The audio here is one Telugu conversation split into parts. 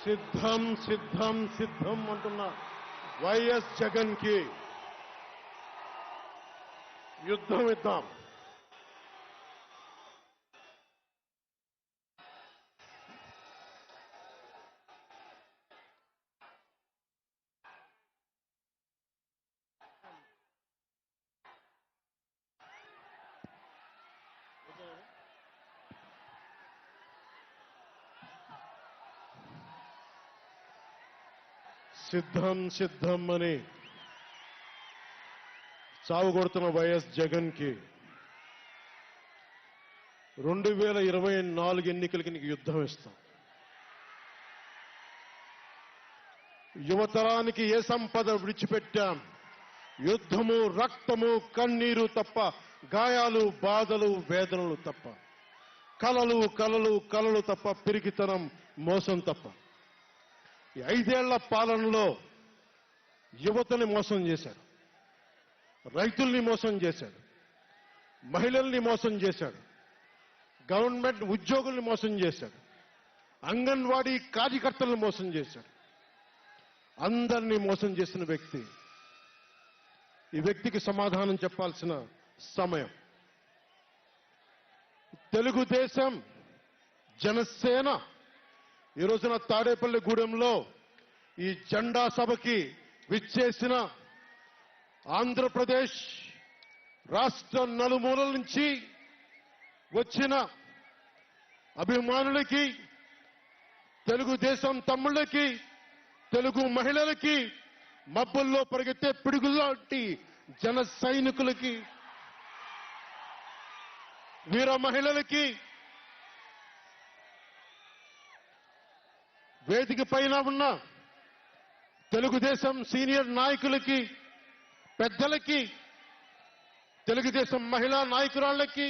సిద్ధం సిద్ధం సిద్ధం అంటున్న వైఎస్ జగన్ కి యుద్ధం ఇద్దాం. సిద్ధం సిద్ధం అని చావు కొడుతున్న వైఎస్ జగన్ కి 2024 ఎన్నికలకి నీకు యుద్ధం ఇస్తాం. యువతరానికి ఏ సంపద విడిచిపెట్టాం? యుద్ధము, రక్తము, కన్నీరు తప్ప, గాయాలు, బాధలు, వేదనలు తప్ప, కలలు కలలు కలలు తప్ప, పిరికితనం, మోసం తప్ప. ఈ 5 ఏళ్ల పాలనలో యువతని మోసం చేశాడు, రైతుల్ని మోసం చేశాడు, మహిళల్ని మోసం చేశాడు, గవర్నమెంట్ ఉద్యోగుల్ని మోసం చేశాడు, అంగన్వాడీ కార్యకర్తలను మోసం చేశాడు. అందరినీ మోసం చేసిన వ్యక్తి. ఈ వ్యక్తికి సమాధానం చెప్పాల్సిన సమయం. తెలుగుదేశం, జనసేన ఈ రోజున తాడేపల్లిగూడెంలో ఈ జెండా సభకి విచ్చేసిన ఆంధ్రప్రదేశ్ రాష్ట్ర నలుమూలల నుంచి వచ్చిన అభిమానులకి, తెలుగుదేశం తమ్ముళ్ళకి, తెలుగు మహిళలకి, మబ్బుల్లో పరిగెత్తే పిడుగులాంటి జన సైనికులకి, వీర మహిళలకి, వేదిక పైన ఉన్న తెలుగుదేశం సీనియర్ నాయకులకి, పెద్దలకి, తెలుగుదేశం మహిళా నాయకురాళ్లకి,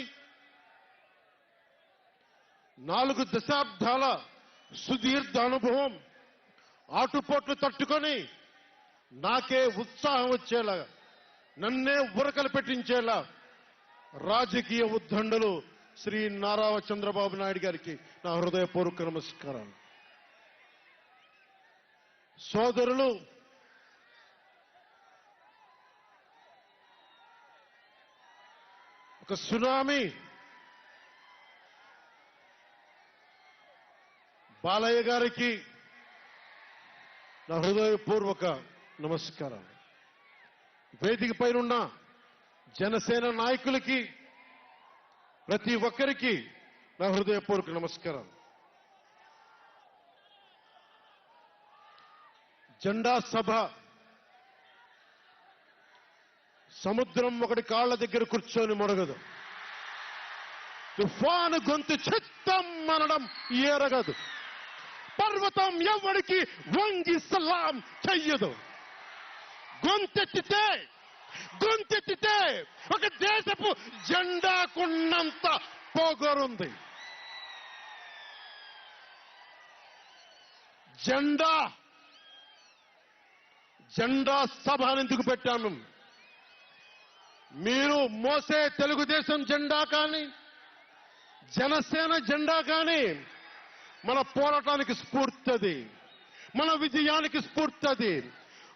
4 దశాబ్దాల సుదీర్ఘ అనుభవం, ఆటుపోట్లు తట్టుకొని నాకే ఉత్సాహం వచ్చేలా, నన్నే ఉరకలు పెట్టించేలా రాజకీయ ఉద్దండులు శ్రీ నారా చంద్రబాబు నాయుడు గారికి నా హృదయపూర్వక నమస్కారాలు. సోదరులు, ఒక సునామీ బాలయ్య గారికి నా హృదయపూర్వక నమస్కారాలు. వేదిక పైనున్న జనసేన నాయకులకి, ప్రతి ఒక్కరికి నా హృదయపూర్వక నమస్కారాలు. జెండా సభ సముద్రం ఒకటి కాళ్ల దగ్గర కూర్చొని మొరగదు. తుఫాను గొంతు చిత్తం అనడం ఏరగదు. పర్వతం ఎవరికి వంగి సలాం చెయ్యదు. గొంతెత్తితే ఒక దేశపు జెండాకున్నంత పొగరుంది. జెండా సభ ఎందుకు పెట్టాను? మీరు మోసే తెలుగుదేశం జెండా కానీ, జనసేన జెండా కానీ మన పోరాటానికి స్ఫూర్తిది, మన విజయానికి స్ఫూర్తిది.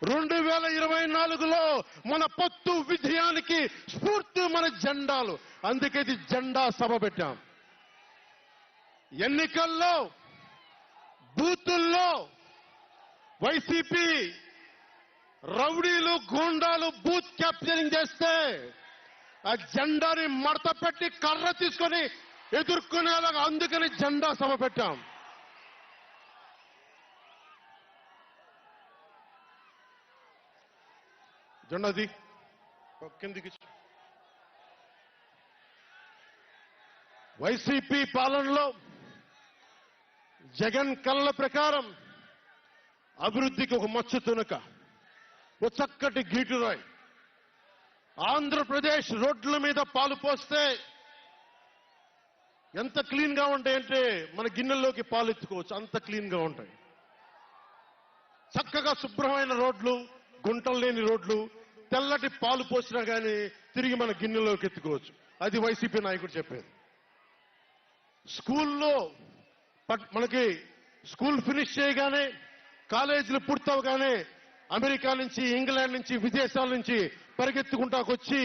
2024లో మన పొత్తు విజయానికి స్ఫూర్తి మన జెండాలు. అందుకే ఇది జెండా సభ పెట్టాం. ఎన్నికల్లో బూతుల్లో వైసీపీ రౌడీలు, గూండాలు బూత్ క్యాప్చరింగ్ చేస్తే ఆ జెండాని మడత పెట్టి కర్ర తీసుకొని ఎదుర్కొనేలాగా, అందుకని జెండా సభ పెట్టాం. జెండాది కిందికి. వైసీపీ పాలనలో జగన్ కళ్ళ ప్రకారం అభివృద్ధికి ఒక మచ్చు తునక, ఓ చక్కటి గీటురాయి. ఆంధ్రప్రదేశ్ రోడ్ల మీద పాలు పోస్తే ఎంత క్లీన్ గా ఉంటాయంటే మన గిన్నెల్లోకి పాలు ఎత్తుకోవచ్చు, అంత క్లీన్ గా ఉంటాయి. చక్కగా శుభ్రమైన రోడ్లు, గుంటలు లేని రోడ్లు, తెల్లటి పాలు పోసినా కానీ తిరిగి మన గిన్నెలోకి ఎత్తుకోవచ్చు. అది వైసీపీ నాయకుడు చెప్పేది. స్కూల్లో మనకి స్కూల్ ఫినిష్ చేయగానే, కాలేజీలు పూర్తవగానే అమెరికా నుంచి, ఇంగ్లాండ్ నుంచి, విదేశాల నుంచి పరిగెత్తుకుంటాకొచ్చి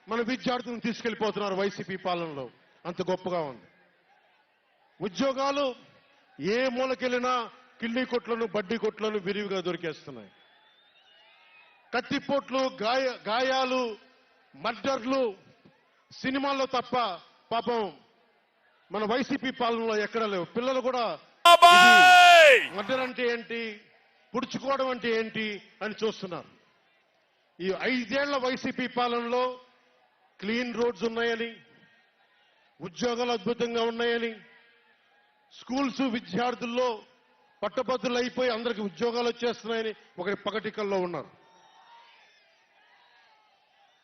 మన విద్యార్థులను తీసుకెళ్లిపోతున్నారు వైసీపీ పాలనలో. అంత గొప్పగా ఉంది. ఉద్యోగాలు ఏ మూలకెళ్ళినా కిళ్ళీ కొట్లను, బడ్డీ కొట్లను విరివిగా దొరికేస్తున్నాయి. కత్తిపోట్లు, గాయాలు, మర్డర్లు సినిమాల్లో తప్ప పాపం మన వైసీపీ పాలనలో ఎక్కడ లేవు. పిల్లలు కూడా మర్డర్ అంటే ఏంటి, పుడుచుకోవడం అంటే ఏంటి అని చూస్తున్నారు. ఈ 5 ఏళ్ల వైసీపీ పాలనలో క్లీన్ రోడ్స్ ఉన్నాయని, ఉద్యోగాలు అద్భుతంగా ఉన్నాయని, స్కూల్స్ విద్యార్థుల్లో పట్టభద్రులు అయిపోయి అందరికి ఉద్యోగాలు వచ్చేస్తున్నాయని ఒకటి పగటికల్లో ఉన్నారు.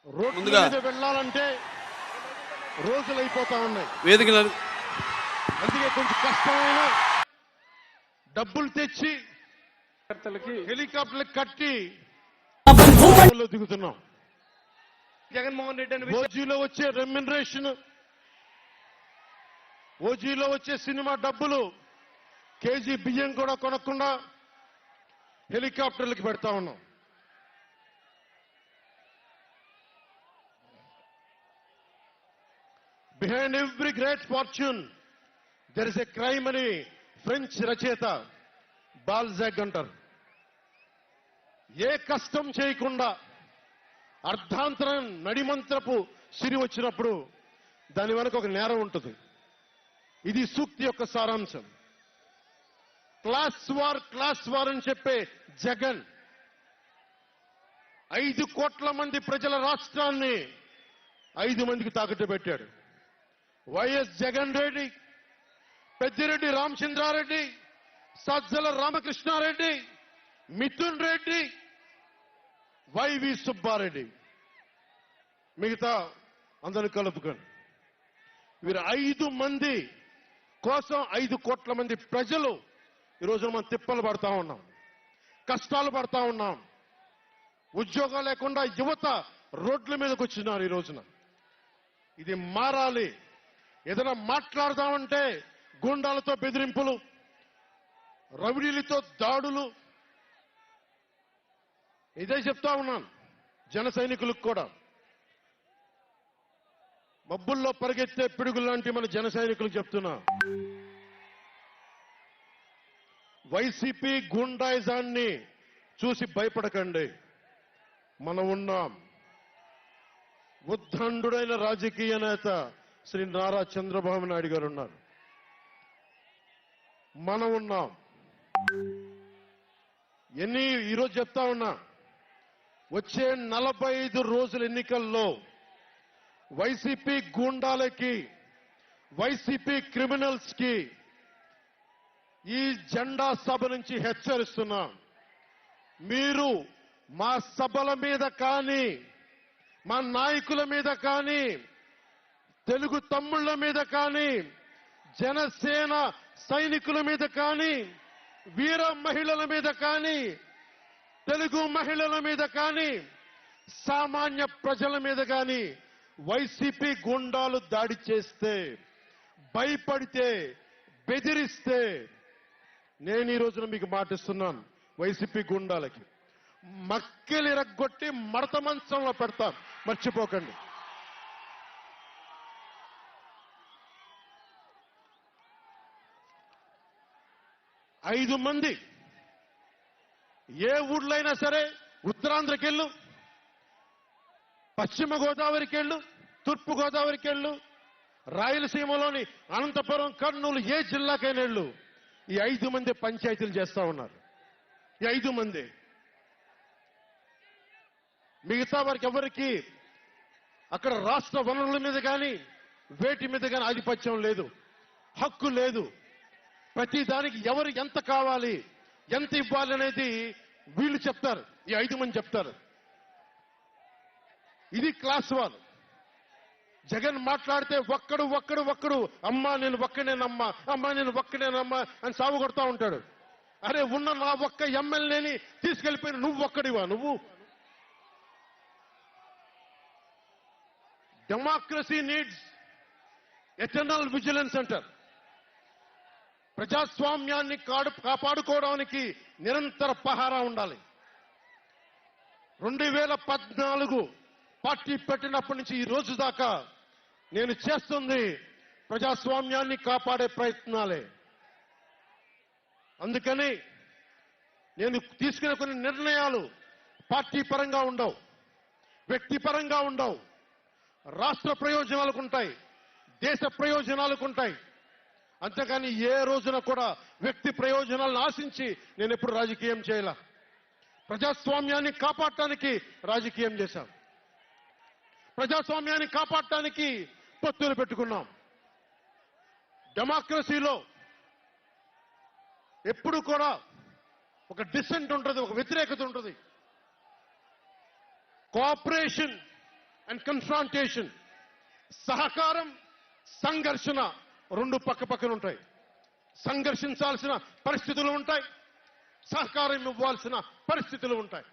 రోడ్ల మీద వెళ్ళాలంటే రోజులు అయిపోతా ఉన్నాయి. అందుకే కొంచెం కష్టమైన డబ్బులు తెచ్చి హెలికాప్టర్లు కట్టి దిగుతున్నాం. జగన్మోహన్ రెడ్డి ఓజీలో వచ్చే రెమ్యునరేషన్, ఓజీలో వచ్చే సినిమా డబ్బులు, కేజీ బియ్యం కూడా కొనకుండా హెలికాప్టర్లకు పెడతా ఉన్నాం. Behind every great fortune there is a crime అని ఫ్రెంచ్ రచయిత బాల్జాక్ అంటారు. ఏ కష్టం చేయకుండా అర్ధాంతరం నడిమంత్రపు సిరి వచ్చినప్పుడు దాని వెనక ఒక నేరం ఉంటుంది. ఇది సూక్తి యొక్క సారాంశం. క్లాస్ వార్ అని చెప్పే జగన్ 5 కోట్ల మంది ప్రజల రాష్ట్రాన్ని 5 మందికి తాకట్టు పెట్టాడు. వైఎస్ జగన్ రెడ్డి, పెద్దిరెడ్డి రామచంద్రారెడ్డి, సజ్జల రామకృష్ణారెడ్డి, మిథున్ రెడ్డి, వైవి సుబ్బారెడ్డి, మిగతా అందరూ కలుపుకొని వీరు 5 మంది కోసం 5 కోట్ల మంది ప్రజలు ఈరోజు మనం తిప్పలు పడతా ఉన్నాం, కష్టాలు పడతా ఉన్నాం. ఉద్యోగాలు లేకుండా యువత రోడ్ల మీదకి వచ్చినారు ఈ రోజున. ఇది మారాలి. ఏదైనా మాట్లాడదామంటే గూండాలతో బెదిరింపులు, రౌడీలతో దాడులు. ఇదే చెప్తా ఉన్నాను జన సైనికులకు కూడా. మబ్బుల్లో పరిగెత్తే పిడుగులాంటి మన జన సైనికులకు చెప్తున్నా, వైసీపీ గూండాయిజాన్ని చూసి భయపడకండి. మనం ఉన్నాం. ఉద్దండుడైన రాజకీయ నేత శ్రీ నారా చంద్రబాబు నాయుడు గారు ఉన్నారు. మనం ఉన్నాం. ఈరోజు చెప్తా ఉన్నా, వచ్చే 45 రోజుల ఎన్నికల్లో వైసీపీ గూండాలకి, వైసీపీ క్రిమినల్స్ కి ఈ జెండా సభ నుంచి హెచ్చరిస్తున్నాం. మీరు మా సభల మీద కానీ, మా నాయకుల మీద కానీ, తెలుగు తమ్ముళ్ల మీద కానీ, జనసేన సైనికుల మీద కానీ, వీర మహిళల మీద కానీ, తెలుగు మహిళల మీద కానీ, సామాన్య ప్రజల మీద కానీ వైసీపీ గుండాలు దాడి చేస్తే, భయపడితే, బెదిరిస్తే నేను ఈ రోజున మీకు మాటిస్తున్నాను, వైసీపీ గుండాలకి మక్కెలు ఇరగ్గొట్టి మడత మంచంలో పెడతాను, మర్చిపోకండి. ఐదు మంది ఏ ఊళ్ళైనా సరే, ఉత్తరాంధ్రకెళ్ళు, పశ్చిమ గోదావరికి వెళ్ళు, తూర్పు గోదావరికి వెళ్ళు, రాయలసీమలోని అనంతపురం, కర్నూలు, ఏ జిల్లాకైనా వెళ్ళు, ఈ 5 మంది పంచాయతీలు చేస్తా ఉన్నారు. ఈ 5 మంది. మిగతా వారికి ఎవరికి అక్కడ రాష్ట్ర వనరుల మీద కానీ, వేటి మీద కానీ ఆధిపత్యం లేదు, హక్కు లేదు. ప్రతి దానికి ఎవరు ఎంత కావాలి, ఎంత ఇవ్వాలి అనేది వీళ్ళు చెప్తారు, ఈ 5 మంది చెప్తారు. ఇది క్లాస్ వార్. జగన్ మాట్లాడితే ఒక్కడు అమ్మా నేను ఒక్కనేనమ్మా, అమ్మా నేను ఒక్కనేనమ్మా అని సాగు కొడతా ఉంటాడు. అరే ఉన్న నా ఒక్క ఎమ్మెల్యేని తీసుకెళ్లిపోయిన నువ్వు ఒక్కడివా? నువ్వు డెమోక్రసీ నీడ్స్ ఎటర్నల్ విజిలెన్స్ అంటారు. ప్రజాస్వామ్యాన్ని కాపాడుకోవడానికి నిరంతర పహారా ఉండాలి. 2014 పార్టీ పెట్టినప్పటి నుంచి ఈ రోజు దాకా నేను చేస్తుంది ప్రజాస్వామ్యాన్ని కాపాడే ప్రయత్నాలే. అందుకని నేను తీసుకునే కొన్ని నిర్ణయాలు పార్టీ పరంగా ఉండవు, వ్యక్తిపరంగా ఉండవు, రాష్ట్ర ప్రయోజనాలకు ఉంటాయి, దేశ ప్రయోజనాలకు ఉంటాయి. అంతేకాని ఏ రోజున కూడా వ్యక్తి ప్రయోజనాలను ఆశించి నేను ఎప్పుడు రాజకీయం చేయాల. ప్రజాస్వామ్యాన్ని కాపాడటానికి రాజకీయం చేశాం. ప్రజాస్వామ్యాన్ని కాపాడటానికి పొత్తులు పెట్టుకున్నాం. డెమోక్రసీలో ఎప్పుడు కూడా ఒక డిసెంట్ ఉంటుంది, ఒక వ్యతిరేకత ఉంటుంది. కోఆపరేషన్ అండ్ కన్ఫ్రాంటేషన్, సహకారం, సంఘర్షణ రెండు పక్క పక్కన ఉంటాయి. సంఘర్షించాల్సిన పరిస్థితులు ఉంటాయి, సహకారం ఇవ్వాల్సిన పరిస్థితులు ఉంటాయి.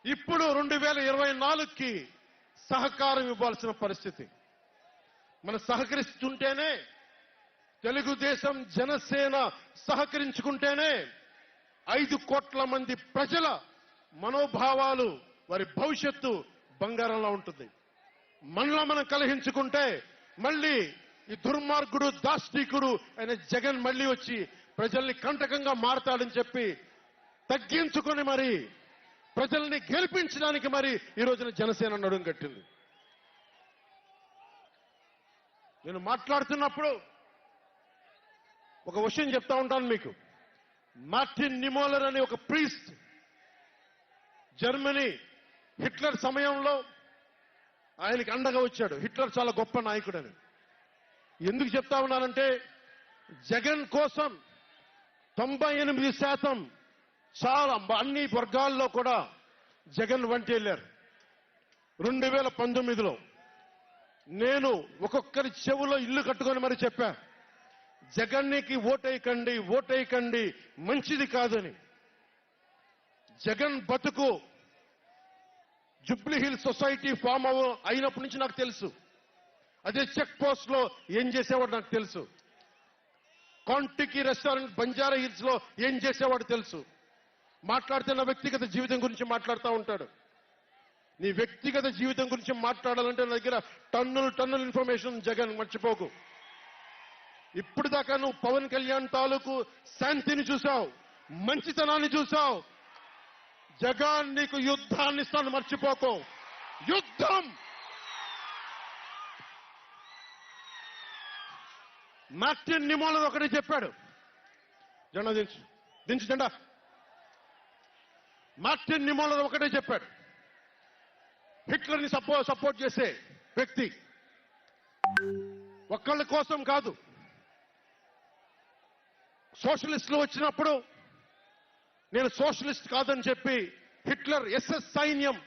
ఇప్పుడు 2024కి సహకారం ఇవ్వాల్సిన పరిస్థితి. మనం సహకరిస్తుంటేనే, తెలుగుదేశం జనసేన సహకరించుకుంటేనే 5 కోట్ల మంది ప్రజల మనోభావాలు, వారి భవిష్యత్తు బంగారంలో ఉంటుంది. మనలో మనం కలహించుకుంటే మళ్ళీ ఈ దుర్మార్గుడు, దాష్టీకుడు అయిన జగన్ మళ్ళీ వచ్చి ప్రజల్ని కంటకంగా మారతాడని చెప్పి తగ్గించుకొని మరి ప్రజల్ని గెలిపించడానికి మరి ఈ రోజున జనసేన నడుం కట్టింది. నేను మాట్లాడుతున్నప్పుడు ఒక విషయం చెప్తా ఉంటాను మీకు. మార్టిన్ నిమోలర్ అనే ఒక ప్రీస్ట్, జర్మనీ హిట్లర్ సమయంలో ఆయనకి అండగా వచ్చాడు. హిట్లర్ చాలా గొప్ప నాయకుడని. ఎందుకు చెప్తా ఉన్నానంటే, జగన్ కోసం 98% చాలా అన్ని వర్గాల్లో కూడా జగన్ వంటి వెళ్ళారు. 2019లో నేను ఒక్కొక్కరి చెవులో ఇల్లు కట్టుకొని మరి చెప్పా, జగన్కి ఓటేయకండి, ఓటేయకండి, మంచిది కాదని. జగన్ బతుకు జుబ్లీ హిల్స్ సొసైటీ ఫామ్ అయినప్పటి నుంచి నాకు తెలుసు. అదే చెక్ పోస్ట్ లో ఏం చేసేవాడు నాకు తెలుసు. కాంటికి రెస్టారెంట్ బంజారా హిల్స్ లో ఏం చేసేవాడు తెలుసు. మాట్లాడుతున్న వ్యక్తిగత జీవితం గురించి మాట్లాడుతూ ఉంటాడు. నీ వ్యక్తిగత జీవితం గురించి మాట్లాడాలంటే నా దగ్గర టన్నుల ఇన్ఫర్మేషన్. జగన్ మర్చిపోకు. ఇప్పుడు దాకా నువ్వు పవన్ కళ్యాణ్ తాలూకు శాంతిని చూసావు, మంచితనాన్ని చూసావు. జగన్ నీకు యుద్ధాన్ని ఇస్తాను, మర్చిపోకు. యుద్ధం. మార్టిన్ నిమోలర్ ఒకటే చెప్పాడు, జెండా దించు జెండా. మార్టిన్ నిమోలర్ ఒకటే చెప్పాడు, హిట్లర్ని సపోర్ట్ చేసే వ్యక్తి ఒక్కళ్ళ కోసం కాదు. సోషలిస్టులు వచ్చినప్పుడు నేను సోషలిస్ట్ కాదని చెప్పి హిట్లర్ ఎస్ఎస్ సైన్యం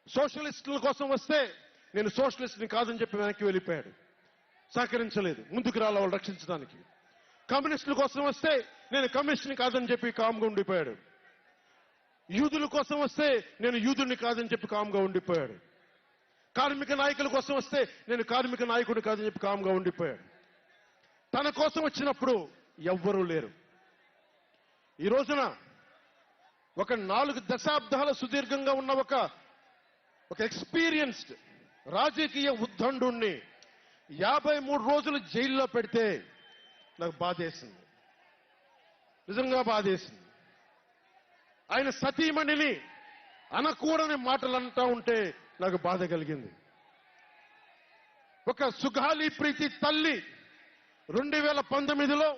సోషలిస్టుల కోసం వస్తే నేను సోషలిస్ట్ని కాదని చెప్పి వెనక్కి వెళ్ళిపోయాడు. సహకరించలేదు, ముందుకు రాల వాళ్ళు రక్షించడానికి. కమ్యూనిస్టుల కోసం వస్తే నేను కమ్యూనిస్ట్ని కాదని చెప్పి కామ్గా ఉండిపోయాడు. యూదుల కోసం వస్తే నేను యూదుని కాదని చెప్పి కామ్గా ఉండిపోయాడు. కార్మిక నాయకుల కోసం వస్తే నేను కార్మిక నాయకుడిని కాదని చెప్పి కామ్గా ఉండిపోయాడు. తన కోసం వచ్చినప్పుడు ఎవ్వరూ లేరు. ఈ రోజున ఒక 4 దశాబ్దాల సుదీర్ఘంగా ఉన్న ఒక ఎక్స్పీరియన్స్డ్ రాజకీయ ఉద్దండుణ్ణి 53 రోజులు జైల్లో పెడితే నాకు బాధేసింది, నిజంగా బాధేసింది. ఆయన సతీమణిని అనకూడని మాటలు అంటా ఉంటే నాకు బాధ కలిగింది. ఒక సుగాలి ప్రీతి తల్లి 2019లో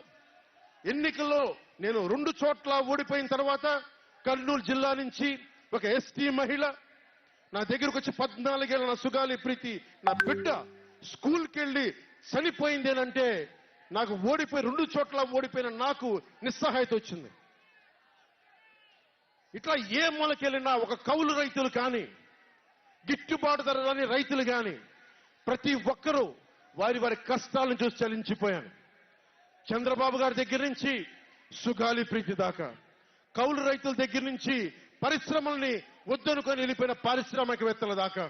ఎన్నికల్లో నేను 2 చోట్ల ఓడిపోయిన తర్వాత కర్నూలు జిల్లా నుంచి ఒక ఎస్టీ మహిళ నా దగ్గరకు వచ్చి 14 ఏళ్ల నా సుగాలి ప్రీతి, నా బిడ్డ స్కూల్కి వెళ్ళి చనిపోయిందేనంటే నాకు 2 చోట్ల ఓడిపోయిన నాకు నిస్సహాయత వచ్చింది. ఇట్లా ఏ మూలకెళ్ళినా ఒక కౌలు రైతులు కానీ, గిట్టుబాటు ధర రాని రైతులు కానీ ప్రతి ఒక్కరూ వారి వారి కష్టాలను చూసి చలించిపోయాను. చంద్రబాబు గారి దగ్గర నుంచి సుగాలి ప్రీతి దాకా, కౌలు రైతుల దగ్గర నుంచి పరిశ్రమల్ని వద్దనుకొని వెళ్ళిపోయిన పారిశ్రామికవేత్తల దాకా,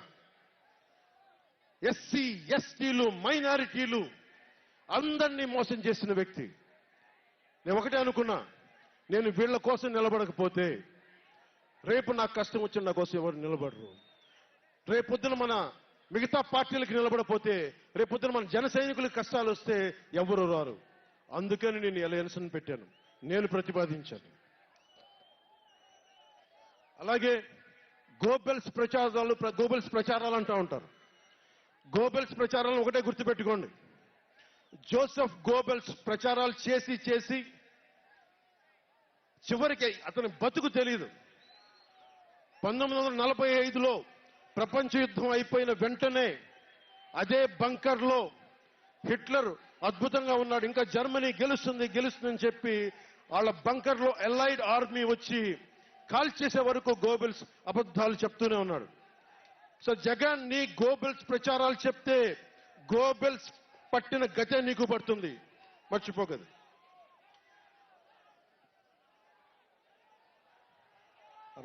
ఎస్సీ ఎస్టీలు మైనారిటీలు అందరినీ మోసం చేసిన వ్యక్తి. నేను ఒకటే అనుకున్నా, నేను వీళ్ళ కోసం నిలబడకపోతే రేపు నాకు కష్టం వచ్చిన నా కోసం ఎవరు నిలబడరు. రేపొద్దున మన మిగతా పార్టీలకు నిలబడపోతే రేపొద్దున మన జన సైనికులకు కష్టాలు వస్తే ఎవరు రారు. అందుకని నేను అలయన్స్ పెట్టాను, నేను ప్రతిపాదించాను. అలాగే గోబెల్స్ ప్రచారాలు అంటూ ఉంటారు. గోబెల్స్ ప్రచారాలను ఒకటే గుర్తుపెట్టుకోండి. జోసెఫ్ గోబెల్స్ ప్రచారాలు చేసి చేసి చివరికి అతని బతుకు తెలియదు. 1945లో ప్రపంచ యుద్ధం అయిపోయిన వెంటనే అదే బంకర్లో హిట్లర్ అద్భుతంగా ఉన్నాడు, ఇంకా జర్మనీ గెలుస్తుందని చెప్పి వాళ్ళ బంకర్లో ఎలైడ్ ఆర్మీ వచ్చి కాల్ చేసే వరకు గోబెల్స్ అబద్ధాలు చెప్తూనే ఉన్నాడు. సో జగన్, నీ గోబెల్స్ ప్రచారాలు చెప్తే గోబెల్స్ పట్టిన గతే నీకు పడుతుంది, మర్చిపోకదు.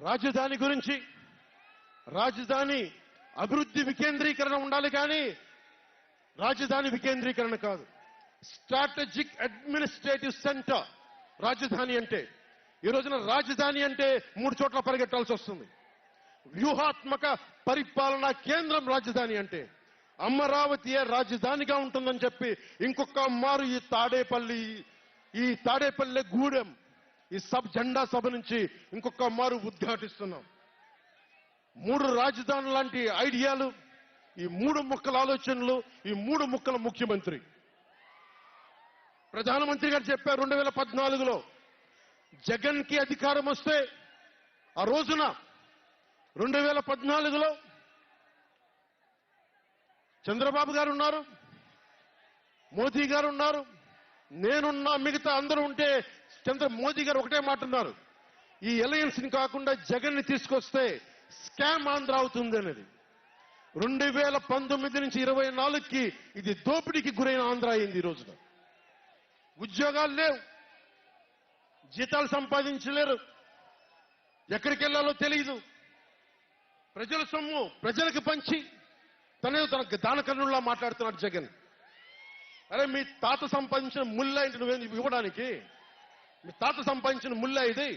రాజధాని గురించి, రాజధాని అభివృద్ధి వికేంద్రీకరణ ఉండాలి కానీ రాజధాని వికేంద్రీకరణ కాదు. స్ట్రాటజిక్ అడ్మినిస్ట్రేటివ్ సెంటర్ రాజధాని అంటే. ఈ రోజున రాజధాని అంటే 3 చోట్ల పరిగెట్టాల్సి వస్తుంది. వ్యూహాత్మక పరిపాలనా కేంద్రం రాజధాని అంటే. అమరావతియే రాజధానిగా ఉంటుందని చెప్పి ఇంకొక మారు ఈ తాడేపల్లి గూడెం ఈ జెండా సభ నుంచి ఇంకొక మారు ఉద్ఘాటిస్తున్నాం. 3 రాజధానులు లాంటి ఐడియాలు, ఈ 3 ముక్కల ఆలోచనలు, ఈ 3 ముక్కల ముఖ్యమంత్రి. ప్రధానమంత్రి గారు చెప్పారు 2014లో జగన్ కి అధికారం వస్తే, ఆ రోజున 2014లో చంద్రబాబు గారు ఉన్నారు, మోదీ గారు ఉన్నారు, నేనున్నా, మిగతా అందరూ ఉంటే మోదీ గారు ఒకటే మాట ఉన్నారు, ఈ అలయన్స్ ని కాకుండా జగన్ ని తీసుకొస్తే స్కామ్ ఆంధ్ర అవుతుంది అనేది. 2019 నుంచి 24కి ఇది దోపిడీకి గురైన ఆంధ్ర అయింది. ఈ రోజున ఉద్యోగాలు లేవు, జీతాలు సంపాదించలేరు, ఎక్కడికి వెళ్లాలో తెలియదు. ప్రజల సొమ్ము ప్రజలకు పంచి తన దానకర్ణుల్లా మాట్లాడుతున్నాడు జగన్. అరే, మీ తాత సంపాదించిన ముల్ల ఇంటి నువ్వేంది ఇవ్వడానికి? మీ తాత సంపాదించిన ముల్ల ఇది.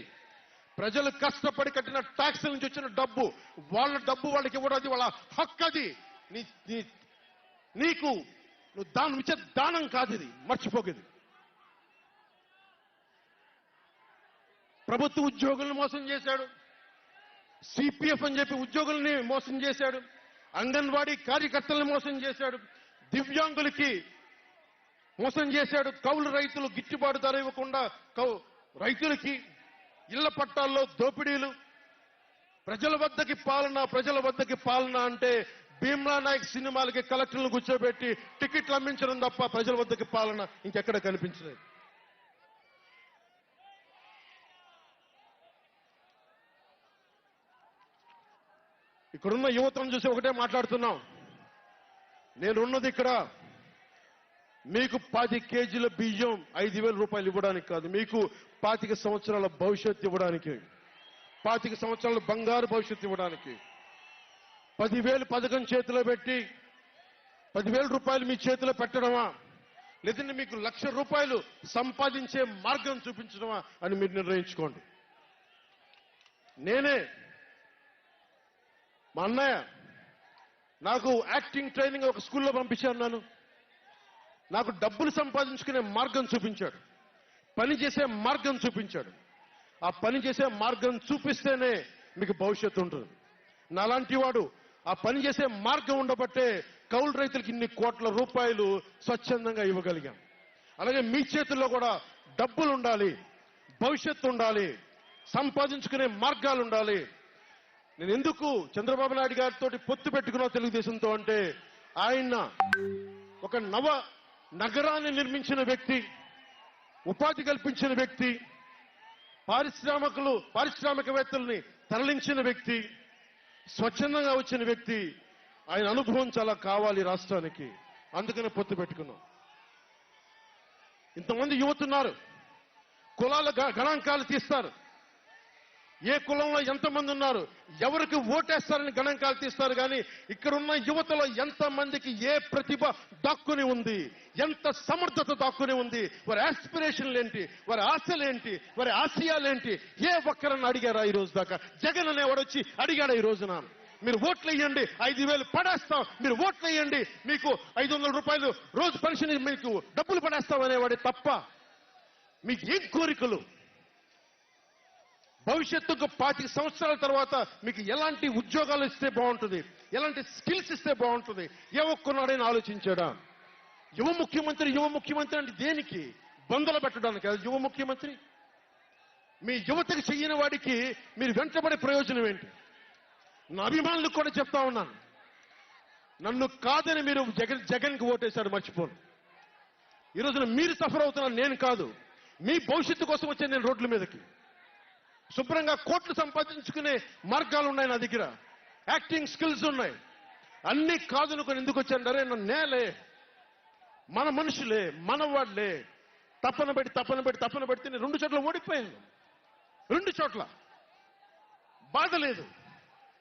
ప్రజలు కష్టపడి కట్టిన ట్యాక్స్ నుంచి వచ్చిన డబ్బు, వాళ్ళ డబ్బు వాళ్ళకి ఇవ్వడం అది వాళ్ళ హక్కు. అది నీకు నువ్వు దానం ఇచ్చే దానం కాదు, ఇది మర్చిపోకేది. ప్రభుత్వ ఉద్యోగులను మోసం చేశాడు, సిపిఎఫ్ అని చెప్పి ఉద్యోగుల్ని మోసం చేశాడు, అంగన్వాడీ కార్యకర్తలను మోసం చేశాడు, దివ్యాంగులకి మోసం చేశాడు, కౌలు రైతులు గిట్టుబాటు ధర ఇవ్వకుండా రైతులకి ఇళ్ల పట్టాల్లో దోపిడీలు. ప్రజల వద్దకి పాలన అంటే భీమ్లా నాయక్ సినిమాలకి కలెక్టర్లను కూర్చోబెట్టి టికెట్లు అమ్మించడం తప్ప ప్రజల వద్దకి పాలన ఇంకెక్కడ కనిపించలేదు. ఇక్కడున్న యువతను చూసి ఒకటే మాట్లాడుతున్నాం. నేనున్నది ఇక్కడ మీకు 10 కేజీల బియ్యం 5,000 రూపాయలు ఇవ్వడానికి కాదు, మీకు 25 సంవత్సరాల భవిష్యత్తు ఇవ్వడానికి, 25 సంవత్సరాల బంగారు భవిష్యత్తు ఇవ్వడానికి. 10,000 పథకం చేతిలో పెట్టి 10,000 రూపాయలు మీ చేతిలో పెట్టడమా, లేదంటే మీకు 1,00,000 రూపాయలు సంపాదించే మార్గం చూపించడమా అని మీరు నిర్ణయించుకోండి. మా అన్నయ్య నాకు యాక్టింగ్ ట్రైనింగ్ ఒక స్కూల్లో పంపించాను. నాకు డబ్బులు సంపాదించుకునే మార్గం చూపించాడు, పని చేసే మార్గం చూపించాడు. ఆ పని చేసే మార్గం చూపిస్తేనే మీకు భవిష్యత్తు ఉంటుంది. నాలాంటి వాడు ఆ పని చేసే మార్గం ఉండబట్టే కౌలు రైతులకి ఇన్ని కోట్ల రూపాయలు స్వచ్ఛందంగా ఇవ్వగలిగాం. అలాగే మీ చేతుల్లో కూడా డబ్బులు ఉండాలి, భవిష్యత్తు ఉండాలి, సంపాదించుకునే మార్గాలు ఉండాలి. నేను ఎందుకు చంద్రబాబు నాయుడు గారితో పొత్తు పెట్టుకున్నా తెలుగుదేశంతో అంటే, ఆయన ఒక నగరాన్ని నిర్మించిన వ్యక్తి, ఉపాధి కల్పించిన వ్యక్తి, పారిశ్రామికవేత్తల్ని తరలించిన వ్యక్తి, స్వచ్ఛందంగా వచ్చిన వ్యక్తి. ఆయన అనుభవం చాలా కావాలి రాష్ట్రానికి, అందుకనే పొత్తు పెట్టుకున్నాం. ఇంతమంది యువతున్నారు, కులాల గణాంకాలు తీస్తారు. ఏ కులంలో ఎంతమంది ఉన్నారు, ఎవరికి ఓటేస్తారని గణాంకాలు తీస్తారు. కానీ ఇక్కడున్న యువతలో ఎంతమందికి ఏ ప్రతిభ దాక్కుని ఉంది, ఎంత సమర్థత దాక్కుని ఉంది, వారి ఆస్పిరేషన్లు ఏంటి, వారి ఆశలేంటి, వారి ఆశయాలేంటి, ఏ ఒక్కరన్నా అడిగారా ఈ రోజు దాకా? జగన్ అనేవాడు వచ్చి అడిగాడా ఈ రోజున? మీరు ఓట్లు వేయండి, 5,000 పడేస్తాం, మీరు ఓట్లు వేయండి, మీకు 500 రూపాయలు రోజు పెన్షన్, మీకు డబ్బులు పడేస్తాం అనేవాడే తప్ప మీకు ఏం కోరికలు? భవిష్యత్తుకు 25 సంవత్సరాల తర్వాత మీకు ఎలాంటి ఉద్యోగాలు ఇస్తే బాగుంటుంది, ఎలాంటి స్కిల్స్ ఇస్తే బాగుంటుంది, ఏ ఒక్కనాడైనా ఆలోచించాడా? యువ ముఖ్యమంత్రి అంటే దేనికి? బంధులు పెట్టడానికి కదా యువ ముఖ్యమంత్రి? మీ యువతకు చెయ్యని వాడికి మీరు వెంటబడే ప్రయోజనం ఏంటి? నా అభిమానులకు కూడా చెప్తా ఉన్నాను, నన్ను కాదని మీరు జగన్కి ఓటేశారు మర్చిపోను. ఈ రోజున మీరు సఫర్ అవుతున్నారు, నేను కాదు. మీ భవిష్యత్తు కోసం వచ్చే నేను రోడ్ల మీదకి శుభ్రంగా కోట్లు సంపాదించుకునే మార్గాలు ఉన్నాయి నా దగ్గర, యాక్టింగ్ స్కిల్స్ ఉన్నాయి. అన్ని కాదనుకొని ఎందుకు వచ్చాను? నన్ను నేలే, మన మనుషులే, మనవాళ్లే, తప్పన పెడితే నేను 2 చోట్ల ఓడిపోయాను. 2 చోట్ల బాధ లేదు,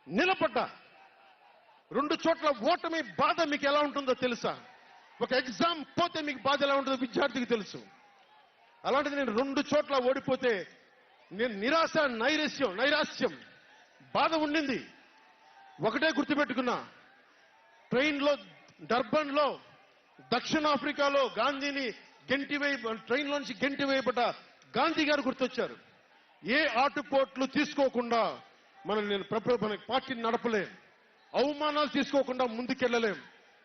నిలబడ్డా. 2 చోట్ల ఓటమి బాధ మీకు ఎలా ఉంటుందో తెలుసా? ఒక ఎగ్జామ్ పోతే మీకు బాధ ఎలా ఉంటుందో విద్యార్థికి తెలుసు. అలాంటిది నేను 2 చోట్ల ఓడిపోతే నేను నిరాశ, నైరాశ్యం, బాధ ఉండింది. ఒకటే గుర్తుపెట్టుకున్నా, ట్రైన్లో డర్బన్లో దక్షిణాఫ్రికాలో గాంధీని ట్రైన్లోంచి గెంటి వేయబడ్డ గాంధీ గారు గుర్తొచ్చారు. ఏ ఆటుపోట్లు తీసుకోకుండా మన పార్టీని నడపలేం, అవమానాలు తీసుకోకుండా ముందుకెళ్లలేం.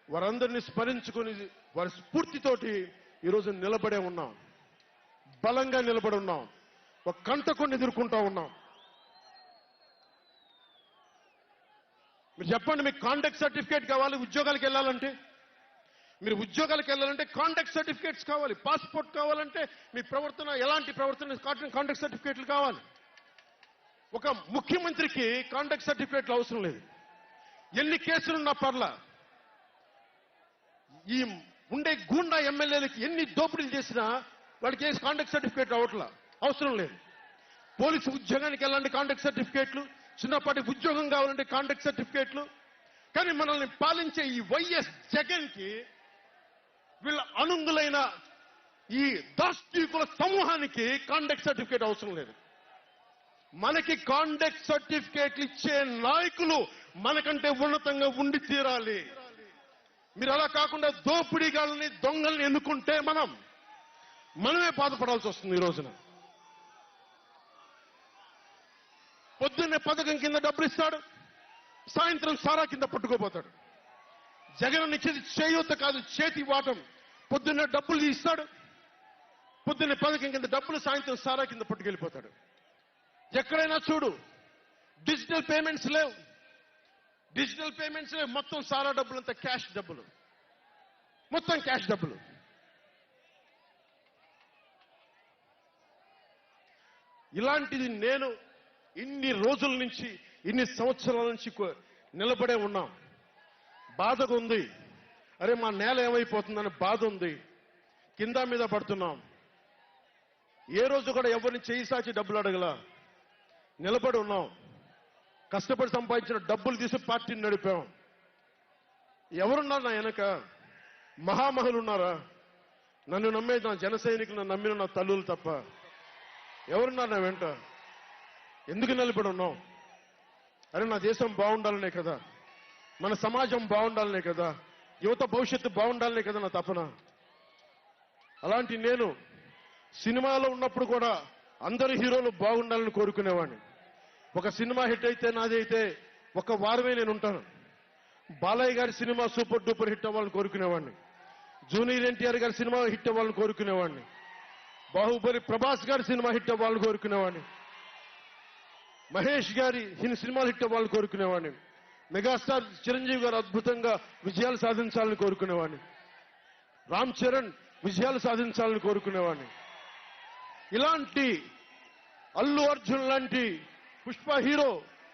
వారందరినీ స్మరించుకొని వారి స్ఫూర్తితోటి ఈరోజు నిలబడే ఉన్నాం, బలంగా నిలబడి ఉన్నాం, ఒక కంటకొని ఎదుర్కొంటా ఉన్నాం. మీరు చెప్పండి, మీకు కాంటాక్ట్ సర్టిఫికేట్ కావాలి ఉద్యోగాలకు వెళ్ళాలంటే? మీరు ఉద్యోగాలకు వెళ్ళాలంటే కాంటాక్ట్ సర్టిఫికేట్స్ కావాలి, పాస్పోర్ట్ కావాలంటే మీ ప్రవర్తన ఎలాంటి ప్రవర్తన కాంటాక్ట్ సర్టిఫికేట్లు కావాలి. ఒక ముఖ్యమంత్రికి కాంటాక్ట్ సర్టిఫికేట్లు అవసరం లేదు. ఎన్ని కేసులున్నా పర్లా, ఈ ఉండే గూండా ఎమ్మెల్యేలకి ఎన్ని దోపిడీలు చేసినా వాడికి కాంటాక్ట్ సర్టిఫికేట్ అవసరం లేదు. పోలీసు ఉద్యోగానికి వెళ్ళాలంటే కాంటాక్ట్ సర్టిఫికేట్లు, చిన్నపాటి ఉద్యోగం కావాలంటే కాంటాక్ట్ సర్టిఫికేట్లు. కానీ మనల్ని పాలించే ఈ వైఎస్ జగన్ కి, వీళ్ళ అనుంగులైన ఈ దాష్టీకుల సమూహానికి కాంటాక్ట్ సర్టిఫికేట్ అవసరం లేదు. మనకి కాంటాక్ట్ సర్టిఫికేట్లు ఇచ్చే నాయకులు మనకంటే ఉన్నతంగా ఉండి తీరాలి. మీరు అలా కాకుండా దోపిడీగాళ్ళని, దొంగల్ని ఎన్నుకుంటే మనమే బాధపడాల్సి వస్తుంది. ఈ రోజున పొద్దున్నే పథకం కింద డబ్బులు ఇస్తాడు, సాయంత్రం సారా కింద పట్టుకోపోతాడు. జగన్ ఇచ్చేది చేయూత కాదు, చేతి వాటం. పొద్దున్నే డబ్బులు ఇస్తాడు, పొద్దున్నే పథకం కింద డబ్బులు, సాయంత్రం సారా కింద పట్టుకెళ్ళిపోతాడు. ఎక్కడైనా చూడు, డిజిటల్ పేమెంట్స్ లేవు, మొత్తం సారా డబ్బులంతా క్యాష్ డబ్బులు, మొత్తం క్యాష్ డబ్బులు. ఇలాంటిది నేను ఇన్ని రోజుల నుంచి, ఇన్ని సంవత్సరాల నుంచి నిలబడే ఉన్నాం. బాధగా ఉంది, అరే మా నేల ఏమైపోతుందని బాధ ఉంది. కింద మీద పడుతున్నాం. ఏ రోజు కూడా ఎవరిని చేయి సాచి డబ్బులు అడగలా, నిలబడి ఉన్నాం. కష్టపడి సంపాదించిన డబ్బులు తీసి పార్టీని నడిపాం. ఎవరున్నారు నా వెనక? మహామహులు ఉన్నారా? నన్ను నమ్మే నా జన సైనికులు, నమ్మిన నా తల్లులు తప్ప ఎవరున్నారు నా వెంట? ఎందుకు నిలబడి ఉన్నాం? అరే నా దేశం బాగుండాలనే కదా, మన సమాజం బాగుండాలనే కదా, యువత భవిష్యత్తు బాగుండాలనే కదా నా తపన. అలాంటి నేను సినిమాలో ఉన్నప్పుడు కూడా అందరు హీరోలు బాగుండాలని కోరుకునేవాడిని. ఒక సినిమా హిట్ అయితే, నాది అయితే 1 వారమే నేను ఉంటాను. బాలయ్య గారి సినిమా సూపర్ డూపర్ హిట్ అవ్వాలని కోరుకునేవాడిని. జూనియర్ ఎన్టీఆర్ గారి సినిమా హిట్ అవ్వాలని కోరుకునేవాడిని. బాహుబలి ప్రభాస్ గారి సినిమా హిట్ అవ్వాలని కోరుకునేవాడిని. మహేష్ గారి సినిమాలు హిట్ అవ్వాలని కోరుకునేవాడిని. మెగాస్టార్ చిరంజీవి గారు అద్భుతంగా విజయాలు సాధించాలని కోరుకునేవాడిని. రామ్ చరణ్ విజయాలు సాధించాలని కోరుకునేవాడిని. ఇలాంటి అల్లు అర్జున్ లాంటి పుష్ప హీరో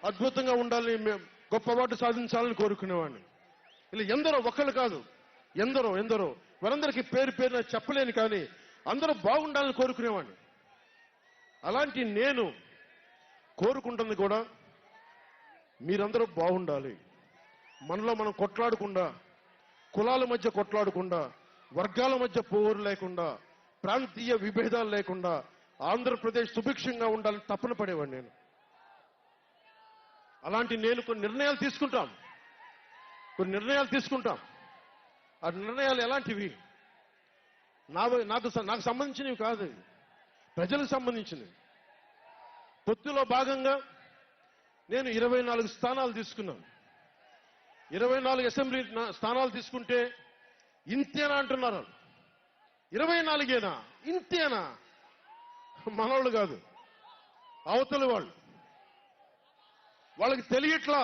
అద్భుతంగా ఉండాలని, మేము గొప్ప అవార్డు సాధించాలని కోరుకునేవాడిని. ఇలా ఎందరో, ఒక్కళ్ళు కాదు, ఎందరో వారందరికీ పేరున చెప్పలేను, కానీ అందరూ బాగుండాలని కోరుకునేవాడిని. అలాంటి నేను కోరుకుంటుంది కూడా మీరందరూ బాగుండాలి. మనలో మనం కొట్లాడకుండా, కులాల మధ్య కొట్లాడకుండా, వర్గాల మధ్య పోరు లేకుండా, ప్రాంతీయ విభేదాలు లేకుండా ఆంధ్రప్రదేశ్ సుభిక్షంగా ఉండాలని తపన పడేవాడు నేను. అలాంటి నేను కొన్ని నిర్ణయాలు తీసుకుంటాం. ఆ నిర్ణయాలు ఎలాంటివి? నాకు సంబంధించినవి కాదు, ప్రజలకు సంబంధించినవి. పొత్తులో భాగంగా నేను 24 స్థానాలు తీసుకున్నాను. 24 అసెంబ్లీ స్థానాలు తీసుకుంటే ఇంతేనా అంటున్నారు. 24ఏనా? ఇంతేనా? మనోళ్ళు కాదు, అవతలి వాళ్ళకి తెలియట్లా.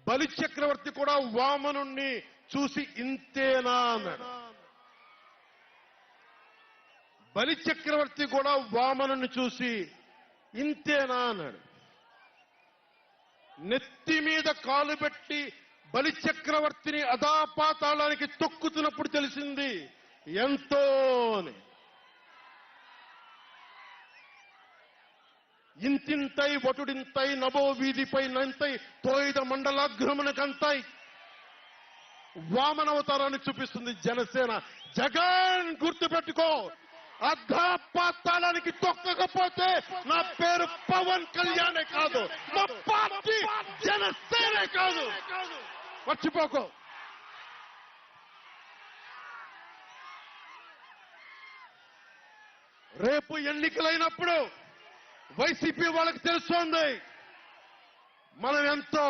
బలి చక్రవర్తి కూడా వామనుణ్ణి చూసి ఇంతేనా అన్నాడు. బలి చక్రవర్తి కూడా వామనుణ్ణి చూసి ఇంతేనా అన్నాడు. నెత్తి మీద కాలు పెట్టి బలి చక్రవర్తిని అధాపాతాళానికి తొక్కుతున్నప్పుడు తెలిసింది ఎంతో అని. ఇంతింతై వటుడింతై నభో వీధిపై నంతై తోయిద మండలాగ్రమణకంతై వామనవతారాన్ని చూపిస్తుంది జనసేన. జగన్ గుర్తుపెట్టుకో, అధాపాతాళానికి తొక్కకపోతే నా పేరు పవన్ కళ్యాణే కాదు, మా పార్టీ జనసేనే కాదు, మర్చిపోకో. రేపు ఎన్నికలైనప్పుడు వైసీపీ వాళ్ళకి తెలుస్తోంది మనం ఎంతో.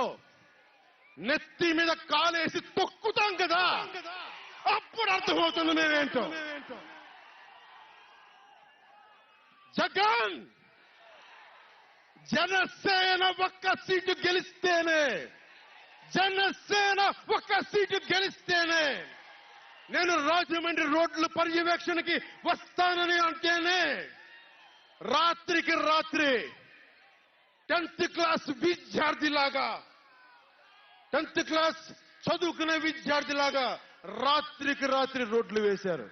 నెత్తి మీద కాలేసి తొక్కుతాం కదా, అప్పుడు అర్థమవుతుంది నేనేంటో. జగన్ జనసేన ఒక్క సీటు గెలిస్తేనే నేను రాజమండ్రి రోడ్ల పర్యవేక్షణకి వస్తానని అంటేనే రాత్రికి రాత్రి 10th క్లాస్ విద్యార్థిలాగా, 10th క్లాస్ చదువుకునే విద్యార్థిలాగా రాత్రికి రాత్రి రోడ్లు వేశారు.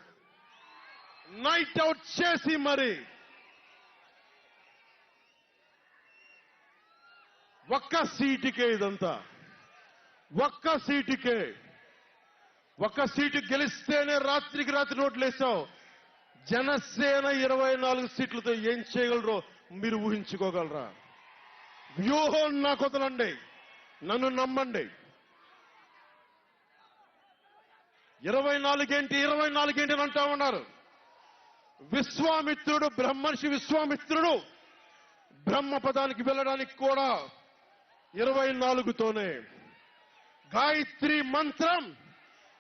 నైట్ అవుట్ చేసి మరి ఒక్క సీటుకే ఇదంతా. ఒక్క సీటు గెలిస్తేనే రాత్రికి రాత్రి రోడ్లు వేశావు. జనసేన 24 సీట్లతో ఏం చేయగలరో మీరు ఊహించుకోగలరా? వ్యూహం నాకు వదలండి, నన్ను నమ్మండి. 24 ఏంటి అని అంటా ఉన్నారు. విశ్వామిత్రుడు, బ్రహ్మర్షి విశ్వామిత్రుడు బ్రహ్మపదానికి వెళ్ళడానికి కూడా 24తోనే. గాయత్రి మంత్రం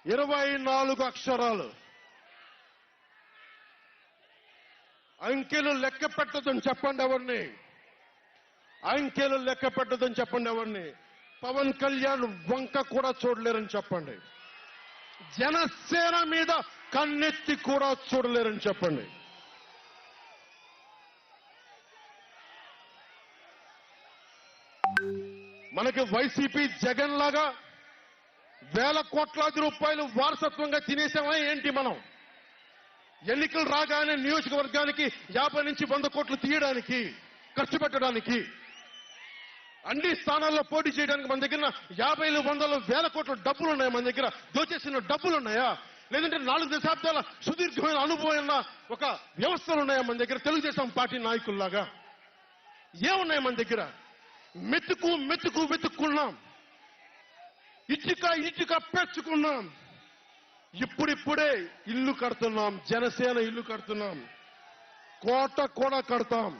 24 అక్షరాలు. అంకెలు లెక్క పెట్టదని చెప్పండి ఎవరిని. పవన్ కళ్యాణ్ వంక కూడా చూడలేరని చెప్పండి. జనసేన మీద కన్నెత్తి కూడా చూడలేరని చెప్పండి. మనకి వైసీపీ జగన్ లాగా వేల కోట్లాది రూపాయలు వారసత్వంగా తినేసామా ఏంటి? మనం ఎన్నికలు రాగానే నియోజకవర్గానికి 50 నుంచి 100 కోట్లు తీయడానికి, ఖర్చు పెట్టడానికి, అన్ని స్థానాల్లో పోటీ చేయడానికి మన దగ్గర 50లు 100లు వేల కోట్ల డబ్బులు ఉన్నాయా? మన దగ్గర దోచేసిన డబ్బులు ఉన్నాయా? లేదంటే 4 దశాబ్దాల సుదీర్ఘమైన అనుభవం ఉన్న ఒక వ్యవస్థలు ఉన్నాయా మన దగ్గర? తెలుగుదేశం పార్టీ నాయకుల్లాగా ఏమున్నాయి మన దగ్గర? వెతుక్కున్నాం, ఇటుక పెంచుకున్నాం. ఇప్పుడిప్పుడే ఇల్లు కడుతున్నాం, జనసేన ఇల్లు కడుతున్నాం, కోట కూడా కడతాం.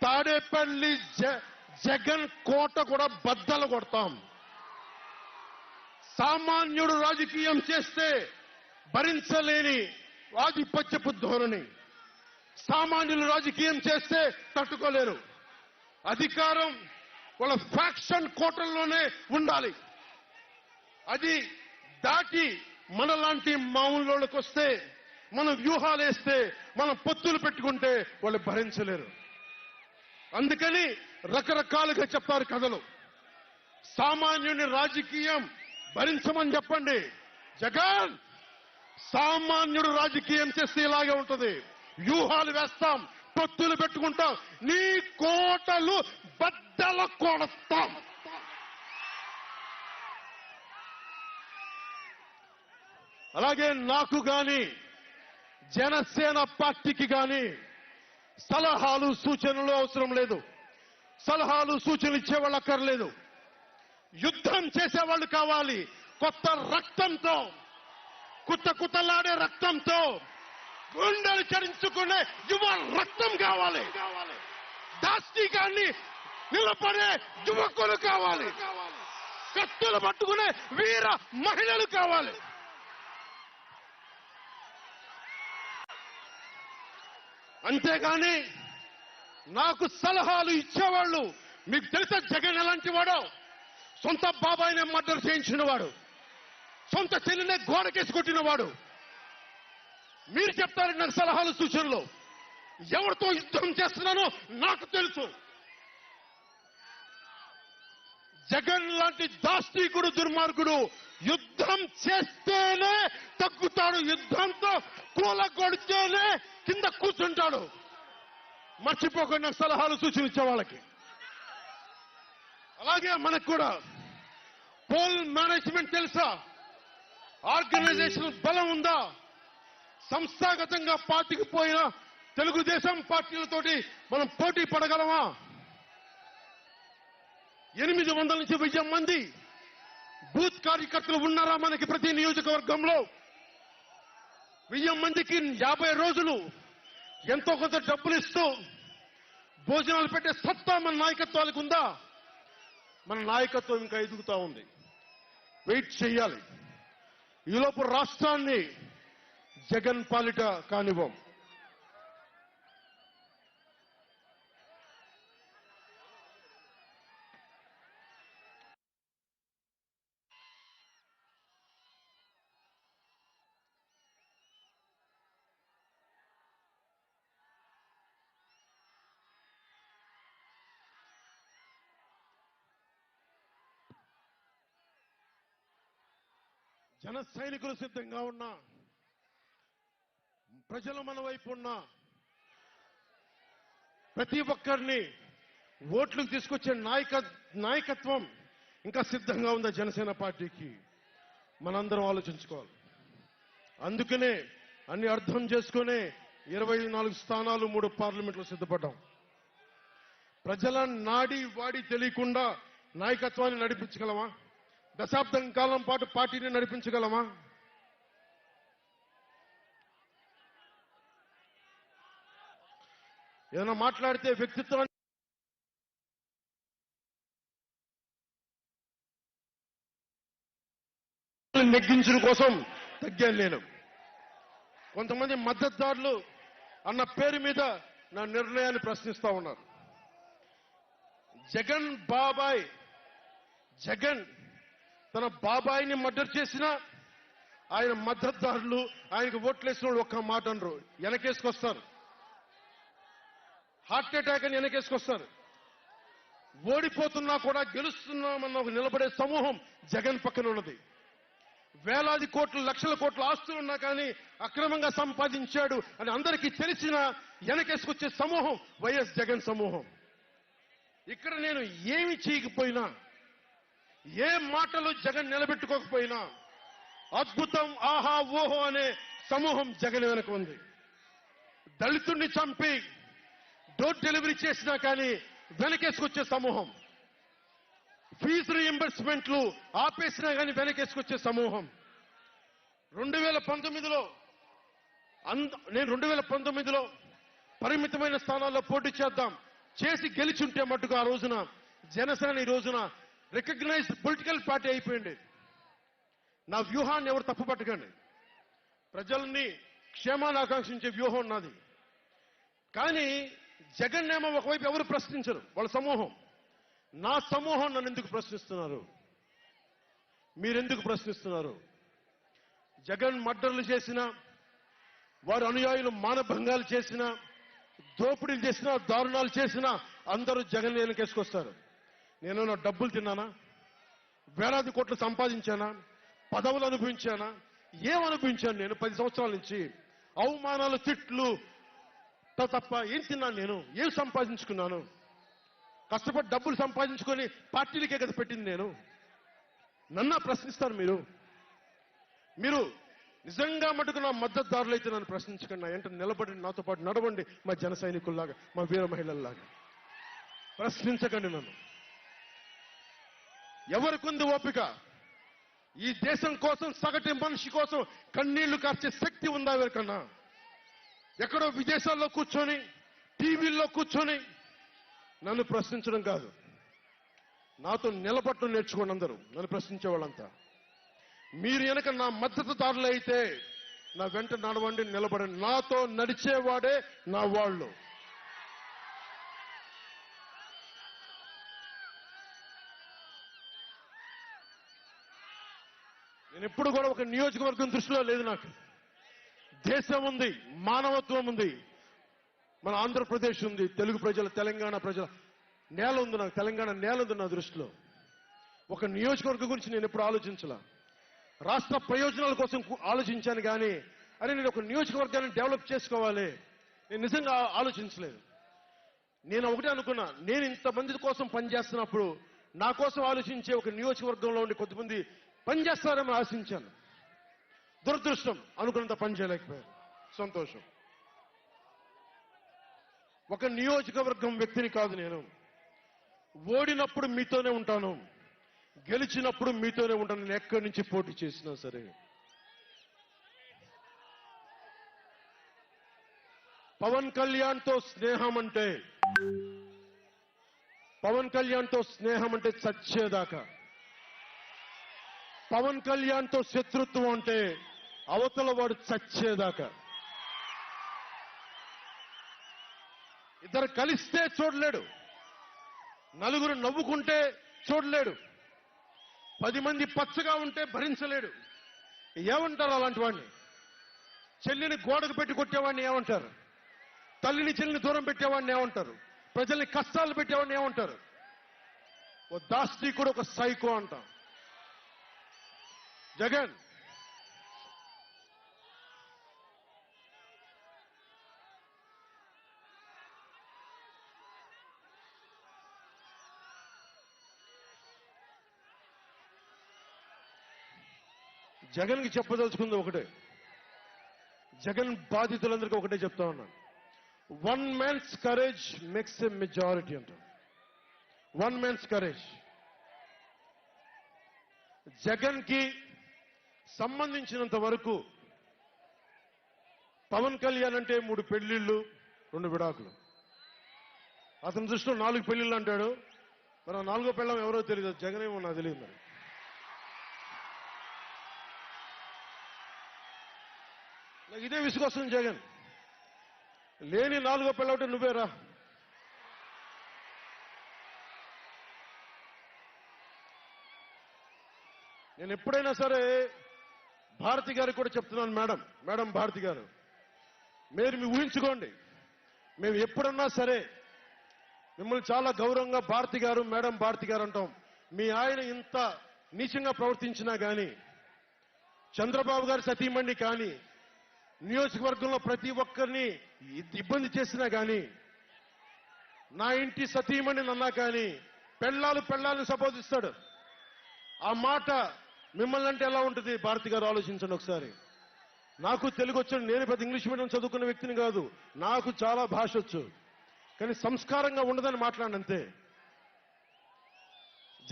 తాడేపల్లి జగన్ కోట కూడా బద్దలు కొడతాం. సామాన్యుడు రాజకీయం చేస్తే భరించలేని ఆధిపత్యపు ధోరణి, సామాన్యులు రాజకీయం చేస్తే తట్టుకోలేరు. అధికారం వాళ్ళ ఫ్యాక్షన్ కోటల్లోనే ఉండాలి. అది దాటి మనలాంటి మామూలులోకి వస్తే, మనం వ్యూహాలు వేస్తే, మనం పొత్తులు పెట్టుకుంటే వాళ్ళు భరించలేరు. అందుకని రకరకాలుగా చెప్తారు కథలు. సామాన్యుని రాజకీయం భరించమని చెప్పండి. జగన్ సామాన్యుడు రాజకీయం చేస్తే ఇలాగే ఉంటుంది. వ్యూహాలు వేస్తాం, పొత్తులు పెట్టుకుంటాం, నీ కోటలు బద్దల కొడతాం. అలాగే నాకు గాని జనసేన పార్టీకి గాని సలహాలు సూచనలు అవసరం లేదు. సలహాలు సూచనలు ఇచ్చేవాళ్ళు అక్కర్లేదు. యుద్ధం చేసేవాళ్ళు కావాలి. కొత్త రక్తంతో, కుత్తలాడే రక్తంతో, గుండెలు చరించుకునే యువ రక్తం కావాలి. దాష్టీకాన్ని నిలబడే యువకులు కావాలి. కత్తులు పట్టుకునే వీర మహిళలు కావాలి. అంతేగాని నాకు సలహాలు ఇచ్చేవాళ్ళు, మీకు తెలుసా జగన్ ఎలాంటి వాడో? సొంత బాబాయినే మర్డర్ చేయించిన వాడు, సొంత చెల్లినే గోడకేసి కొట్టిన వాడు. మీరు చెప్తారు నాకు సలహాలు సూచనలు. ఎవరితో యుద్ధం చేస్తున్నానో నాకు తెలుసు. జగన్ లాంటి దాష్టీకుడు, దుర్మార్గుడు యుద్ధం చేస్తేనే తగ్గుతాడు. యుద్ధంతో కూలగొడితేనే కింద కూర్చుంటాడు. మర్చిపోకుండా నాకు సలహాలు సూచనలు ఇచ్చే వాళ్ళకి. అలాగే మనకు కూడా పోల్ మేనేజ్మెంట్ తెలుసా? ఆర్గనైజేషన్ బలం ఉందా? సంస్థాగతంగా పార్టీకి పోయిన తెలుగుదేశం పార్టీలతోటి మనం పోటీ పడగలమా? 800 నుంచి 1000 మంది బూత్ కార్యకర్తలు ఉన్నారా మనకి ప్రతి నియోజకవర్గంలో? 1000 మందికి 50 రోజులు ఎంతో కొంత డబ్బులు ఇస్తూ భోజనాలు పెట్టే సత్తా మన నాయకత్వానికి ఉందా? మన నాయకత్వం ఇంకా ఎదుగుతా ఉంది. వెయిట్ చేయాలి. ఈలోపు రాష్ట్రాన్ని జగన్ పాలిట కానివ్వం. జన సైనికులు సిద్ధంగా ఉన్నా, ప్రజలు మన వైపు ఉన్నా, ప్రతి ఒక్కరిని ఓట్లకు తీసుకొచ్చే నాయకత్వం ఇంకా సిద్ధంగా ఉందా జనసేన పార్టీకి? మనందరం ఆలోచించుకోవాలి. అందుకనే అన్ని అర్థం చేసుకునే 24 స్థానాలు 3 పార్లమెంట్లు సిద్ధపడ్డాం. ప్రజల నాడి వాడి తెలియకుండా నాయకత్వాన్ని నడిపించగలమా? దశాబ్దం కాలం పాటు పార్టీని నడిపించగలమా? ఏదైనా మాట్లాడితే వ్యక్తిత్వాన్ని నెగ్గించడం కోసం తగ్గాను నేను. కొంతమంది మద్దతుదారులు అన్న పేరు మీద నా నిర్ణయాన్ని ప్రశ్నిస్తా ఉన్నారు. జగన్ తన బాబాయిని మర్డర్ చేసినా ఆయన మద్దతుదారులు, ఆయనకు ఓట్లేసిన వాళ్ళు ఒక్క మాట అనరు, వెనకేసుకొస్తారు. హార్ట్ అటాక్ అని వెనకేసుకొస్తారు. ఓడిపోతున్నా కూడా గెలుస్తున్నామన్న ఒక నిలబడే సమూహం జగన్ పక్కన ఉన్నది. వేలాది కోట్లు, లక్షల కోట్ల ఆస్తులు ఉన్నా కానీ అక్రమంగా సంపాదించాడు అని అందరికీ తెలిసిన వెనకేసుకొచ్చే సమూహం వైఎస్ జగన్ సమూహం. ఇక్కడ నేను ఏమి చేయకపోయినా, ఏ మాటలు జగన్ నిలబెట్టుకోకపోయినా అద్భుతం, ఆహా ఓహో అనే సమూహం జగన్ వెనక ఉంది. దళితుడిని చంపి డోర్ డెలివరీ చేసినా కానీ వెనకేసుకొచ్చే సమూహం, ఫీజు రీఎంబర్స్మెంట్లు ఆపేసినా కానీ వెనకేసుకొచ్చే సమూహం. 2019లో నేను 2019లో పరిమితమైన స్థానాల్లో పోటీ చేసి గెలిచుంటే మట్టుకు ఆ రోజున జనసేన ఈ రోజున రికగ్నైజ్డ్ పొలిటికల్ పార్టీ అయిపోయింది. నా వ్యూహాన్ని ఎవరు తప్పుపట్టకండి. ప్రజల్ని క్షేమాన్ని ఆకాంక్షించే వ్యూహం నాది. కానీ జగన్ ఏమో ఒకవైపు ఎవరు ప్రశ్నించరు, వాళ్ళ సమూహం. నా సమూహం నన్ను ఎందుకు ప్రశ్నిస్తున్నారు? మీరెందుకు ప్రశ్నిస్తున్నారు? జగన్ మర్డర్లు చేసినా, వారి అనుయాయులు మానభంగాలు చేసినా, దోపిడీలు చేసినా, దారుణాలు చేసినా అందరూ జగన్ వెనకేసుకొస్తారు. నేను నా డబ్బులు తిన్నానా? వేలాది కోట్లు సంపాదించానా? పదవులు అనుభవించానా? ఏం అనుభవించాను నేను 10 సంవత్సరాల నుంచి? అవమానాలు, తిట్లు, తప్ప ఏం తిన్నాను నేను? ఏం సంపాదించుకున్నాను? కష్టపడి డబ్బులు సంపాదించుకొని పార్టీలకే కదా పెట్టింది నేను. నన్ను ప్రశ్నిస్తారు మీరు నిజంగా మటుకు నా మద్దతుదారులు అయితే నన్ను ప్రశ్నించకండి. నా వెంట నిలబడి నాతో పాటు నడవండి, మా జన సైనికుల్లాగా, మా వీర మహిళల్లాగా. ప్రశ్నించకండి నన్ను. ఎవరికుంది ఓపిక? ఈ దేశం కోసం, సగటు మనిషి కోసం కన్నీళ్లు కార్చే శక్తి ఉందా ఎవరికన్నా? ఎక్కడో విదేశాల్లో కూర్చొని, టీవీల్లో కూర్చొని నన్ను ప్రశ్నించడం కాదు, నాతో నిలబడటం నేర్చుకోండి అందరూ, నన్ను ప్రశ్నించే వాళ్ళంతా. మీరు వెనక నా మద్దతుదారులు అయితే నా వెంట నడవండి, నిలబడండి. నాతో నడిచేవాడే నా వాళ్ళు. నేను ఎప్పుడు కూడా ఒక నియోజకవర్గం దృష్టిలో లేదు. నాకు దేశం ఉంది, మానవత్వం ఉంది, మన ఆంధ్రప్రదేశ్ ఉంది, తెలుగు ప్రజల, తెలంగాణ ప్రజల నేల ఉంది. నాకు తెలంగాణ నేల ఉంది నా దృష్టిలో. ఒక నియోజకవర్గం గురించి నేను ఎప్పుడు ఆలోచించలా. రాష్ట్ర ప్రయోజనాల కోసం ఆలోచించాను కానీ, అరే నేను ఒక నియోజకవర్గాన్ని డెవలప్ చేసుకోవాలి, నేను నిజంగా ఆలోచించలేదు. నేను ఒకటే అనుకున్నా, నేను ఇంతమంది కోసం పనిచేస్తున్నప్పుడు నా కోసం ఆలోచించే ఒక నియోజకవర్గంలో ఉండి కొద్దిమంది పనిచేస్తారని ఆశించాను. దురదృష్టం, అనుకున్నంత పని చేయలేకపోయారు. సంతోషం. ఒక నియోజకవర్గం వ్యక్తిని కాదు నేను. ఓడినప్పుడు మీతోనే ఉంటాను, గెలిచినప్పుడు మీతోనే ఉంటాను. నేను ఎక్కడి నుంచి పోటీ చేసినా సరే. పవన్ కళ్యాణ్తో స్నేహం అంటే, పవన్ కళ్యాణ్తో స్నేహం అంటే చచ్చేదాకా. పవన్ కళ్యాణ్తో శత్రుత్వం అంటే అవతల వాడు చచ్చేదాకా. ఇద్దరు కలిస్తే చూడలేడు, నలుగురు నవ్వుకుంటే చూడలేడు, 10 మంది పచ్చగా ఉంటే భరించలేడు. ఏమంటారు అలాంటి వాడిని? చెల్లిని గోడకు పెట్టి కొట్టేవాడిని ఏమంటారు? తల్లిని చెల్లిని దూరం పెట్టేవాడిని ఏమంటారు? ప్రజల్ని కష్టాలు పెట్టేవాడిని ఏమంటారు? ఓ దాస్తికుడు, ఒక సైకో అంటాం. జగన్ జగన్కి చెప్పదలుచుకుంది ఒకటే, జగన్ బాధితులందరికీ ఒకటే చెప్తా ఉన్నాను. 1 man's courage makes a majority అంటారు. 1 man's courage. జగన్ కి సంబంధించినంత వరకు పవన్ కళ్యాణ్ అంటే 3 పెళ్లిళ్ళు 2 విడాకులు. అతని దృష్టిలో 4 పెళ్లిళ్ళు అంటాడు. మరి 4వ పెళ్ళం ఎవరో తెలియదు, జగన్ ఏమో నాకు తెలియదు. మరి నాకు ఇదే విసుగొస్తుంది. జగన్ లేని 4వ పెళ్ళవుటే నువ్వేరా. నేను ఎప్పుడైనా సరే భారతి గారికి కూడా చెప్తున్నాను, మేడం భారతి గారు, మీరు ఊహించుకోండి, మేము ఎప్పుడన్నా సరే మిమ్మల్ని చాలా గౌరవంగా భారతి గారు, మేడం భారతి గారు అంటాం. మీ ఆయన ఇంత నీచంగా ప్రవర్తించినా కానీ, చంద్రబాబు గారి సతీమణి కానీ, నియోజకవర్గంలో ప్రతి ఒక్కరిని ఇబ్బంది చేసినా కానీ, నా ఇంటి సతీమణి అన్నా కానీ పెళ్ళాలను సంబోధిస్తాడు. ఆ మాట మిమ్మల్ని అంటే ఎలా ఉంటుంది? భారతి గారు ఆలోచించండి ఒకసారి. నాకు తెలుగు వచ్చు, నేను పెద్ద ఇంగ్లీష్ మీడియం చదువుకున్న వ్యక్తిని కాదు, నాకు చాలా భాష వచ్చు, కానీ సంస్కారంగా ఉండదని మాట్లాడినంతే.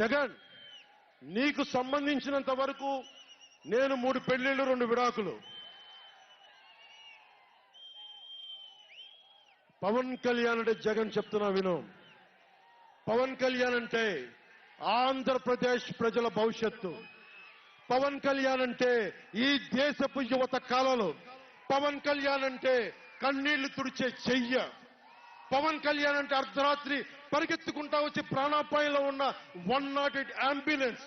జగన్, నీకు సంబంధించినంత వరకు నేను 3 పెళ్లిళ్ళు 2 విడాకులు. పవన్ కళ్యాణ్ అంటే జగన్ చెప్తున్నా విను. పవన్ కళ్యాణ్ అంటే ఆంధ్రప్రదేశ్ ప్రజల భవిష్యత్తు. పవన్ కళ్యాణ్ అంటే ఈ దేశపు యువత కాలంలో. పవన్ కళ్యాణ్ అంటే కన్నీళ్లు తుడిచే చెయ్య. పవన్ కళ్యాణ్ అంటే అర్ధరాత్రి పరిగెత్తుకుంటా వచ్చి ప్రాణాపాయంలో ఉన్న 108 అంబులెన్స్.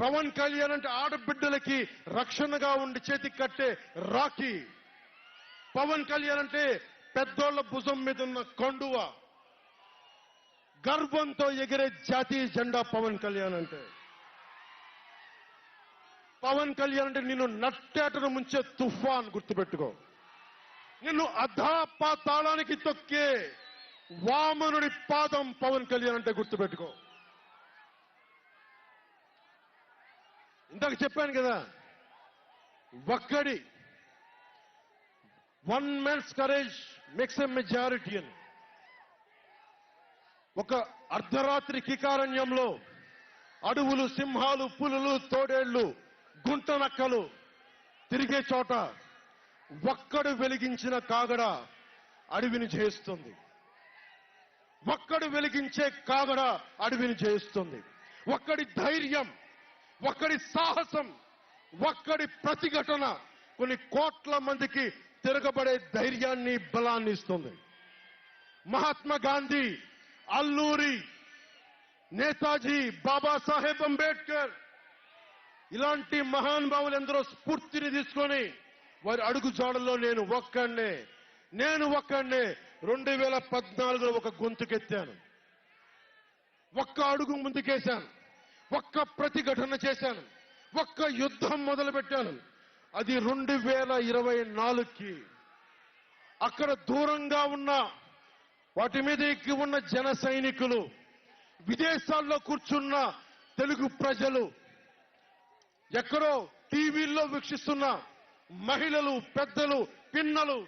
పవన్ కళ్యాణ్ అంటే ఆడబిడ్డలకి రక్షణగా ఉండి చేతికి కట్టే రాఖీ. పవన్ కళ్యాణ్ అంటే పెద్దోళ్ల భుజం మీద ఉన్న కండువ, గర్వంతో ఎగిరే జాతీయ జెండా. పవన్ కళ్యాణ్ అంటే, పవన్ కళ్యాణ్ అంటే నిన్ను నట్టేటను ముంచే తుఫాన్. గుర్తుపెట్టుకో, నిన్ను అధాపాతాళానికి తొక్కే వామనుడి పాదం పవన్ కళ్యాణ్ అంటే గుర్తుపెట్టుకో. ఇందాక చెప్పాను కదా, ఒక్కడి one man's courage makes a majority అని. ఒక అర్ధరాత్రి కికారణ్యంలో అడవులు, సింహాలు, పులులు, తోడేళ్లు, గుంటనక్కలు తిరిగే చోట ఒక్కడు వెలిగించిన కాగడ అడవిని జయిస్తుంది. ఒక్కడు వెలిగించే కాగడ అడవిని జయిస్తుంది. ఒక్కడి ధైర్యం, ఒక్కడి సాహసం, ఒక్కడి ప్రతిఘటన కొన్ని కోట్ల మందికి తిరగబడే ధైర్యాన్ని, బలాన్ని ఇస్తుంది. మహాత్మా గాంధీ, అల్లూరి, నేతాజీ, బాబాసాహెబ్ అంబేద్కర్ ఇలాంటి మహానుభావులు ఎందరో స్ఫూర్తిని తీసుకొని వారి అడుగు జాడల్లో నేను ఒక్కడినే 2014లో ఒక గొంతుకెత్తాను. ఒక్క అడుగు ముందుకేశాను, ఒక్క ప్రతిఘటన చేశాను, ఒక్క యుద్ధం మొదలుపెట్టాను. అది 2024కి. అక్కడ దూరంగా ఉన్న వాటి మీద ఎక్కి ఉన్న జన సైనికులు, విదేశాల్లో కూర్చున్న తెలుగు ప్రజలు, ఎక్కడో టీవీల్లో వీక్షిస్తున్న మహిళలు, పెద్దలు, పిన్నలు